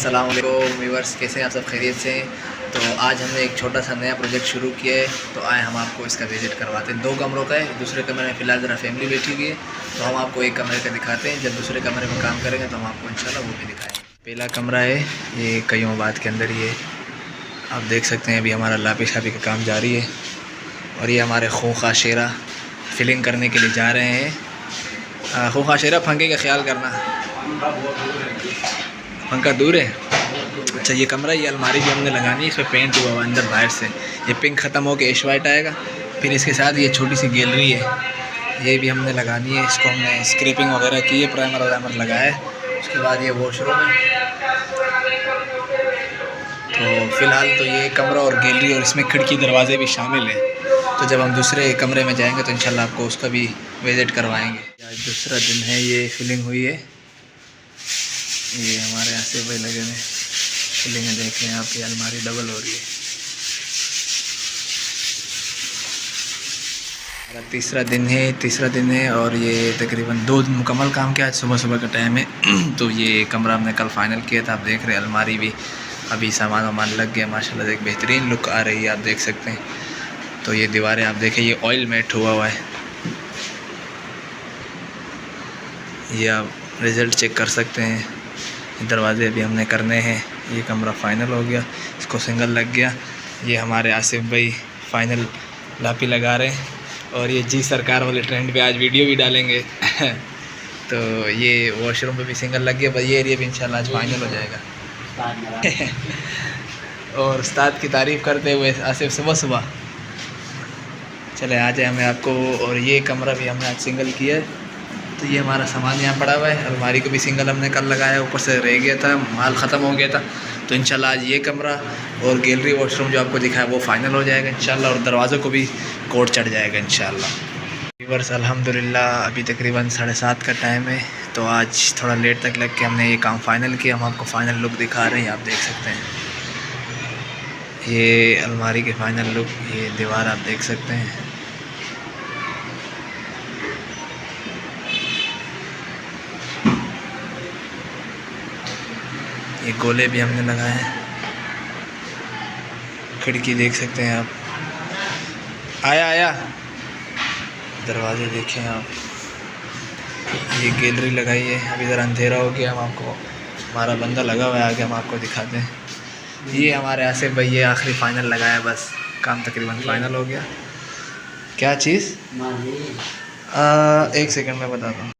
अस्सलाम वालेकुम व्यूअर्स, कैसे हैं आप सब? खैरियत से हैं? तो आज हमने एक छोटा सा नया प्रोजेक्ट शुरू किया है, तो आए हम आपको इसका विज़िट करवाते हैं। 2 कमरों का है, दूसरे कमरे में फ़िलहाल ज़रा फैमिली बैठी हुई है, तो हम आपको एक कमरे का दिखाते हैं। जब दूसरे कमरे में काम करेंगे तो हम आपको इंशाल्लाह वो भी दिखाएँगे। पहला कमरा है, ये कईयों बाद के अंदर ही है। आप देख सकते हैं अभी हमारा लापी शापी का काम जारी है और ये हमारे खोखा शेरा फिलिंग करने के लिए जा रहे हैं। खोखा शेरा, पंखे का ख्याल करना, पंखा दूर है। अच्छा, ये कमरा, ये अलमारी भी हमने लगानी है, इसमें पेंट हुआ हुआ अंदर बाहर से। ये पिंक ख़त्म हो के ऐश वाइट आएगा। फिर इसके साथ ये छोटी सी गैलरी है, ये भी हमने लगानी है। इसको हमने स्क्रैपिंग वगैरह की है, प्राइमर वाइमर लगाया है। उसके बाद ये वॉशरूम है। तो फ़िलहाल तो ये कमरा और गैलरी और इसमें खिड़की दरवाज़े भी शामिल हैं। तो जब हम दूसरे कमरे में जाएंगे तो इंशाल्लाह आपको उसका भी विज़िट करवाएंगे। आज दूसरा दिन है, ये फिलिंग हुई है। ये हमारे यहाँ से भाई लगे हुए फिलिंग है, देख रहे हैं आपकी अलमारी डबल हो रही है। हमारा तीसरा दिन है और ये तकरीबन 2 दिन मुकम्मल काम किया। सुबह सुबह का टाइम है। तो ये कमरा हमने कल फाइनल किया था। आप देख रहे हैं अलमारी भी अभी सामान वामान लग गया माशाल्लाह, एक बेहतरीन लुक आ रही है, आप देख सकते हैं। तो ये दीवारें आप देखें, ये ऑयल मैट हुआ है। ये आप रिज़ल्ट चेक कर सकते हैं। दरवाज़े अभी हमने करने हैं। ये कमरा फ़ाइनल हो गया, इसको सिंगल लग गया। ये हमारे आसिफ भाई फ़ाइनल लापी लगा रहे हैं और ये जी सरकार वाले ट्रेंड पे आज वीडियो भी डालेंगे। तो ये वॉशरूम पे भी सिंगल लग गया, बस ये एरिया भी इंशाल्लाह आज फ़ाइनल हो जाएगा। और उस्ताद की तारीफ़ करते हुए आसिफ सुबह सुबह चले आ जाए हमें आपको। और ये कमरा भी हमने आज सिंगल किया है। तो ये हमारा सामान यहाँ पड़ा हुआ है। अलमारी को भी सिंगल हमने कल लगाया, ऊपर से रह गया था, माल ख़त्म हो गया था। तो इंशाल्लाह आज ये कमरा और गैलरी वॉशरूम जो आपको दिखाया वो फ़ाइनल हो जाएगा इंशाल्लाह, और दरवाज़ों को भी कोड चढ़ जाएगा इंशाल्लाह। व्यूअर्स, अल्हम्दुलिल्लाह अभी तकरीबन 7:30 का टाइम है। तो आज थोड़ा लेट तक लग के हमने ये काम फ़ाइनल किया। हम आपको फ़ाइनल लुक दिखा रहे हैं, आप देख सकते हैं। ये अलमारी के फ़ाइनल लुक, ये दीवार आप देख सकते हैं। ये गोले भी हमने लगाए हैं। खिड़की देख सकते हैं आप, आया दरवाजे देखें आप। ये गैलरी लगाई है। अभी ज़रा अंधेरा हो गया, हम आपको, हमारा बंदा लगा हुआ है आगे, हम आपको दिखाते हैं। ये हमारे आसिफ भाई, ये आखिरी फ़ाइनल लगाया, बस काम तकरीबन फ़ाइनल हो गया। क्या चीज़? 1 सेकंड में बताता हूँ।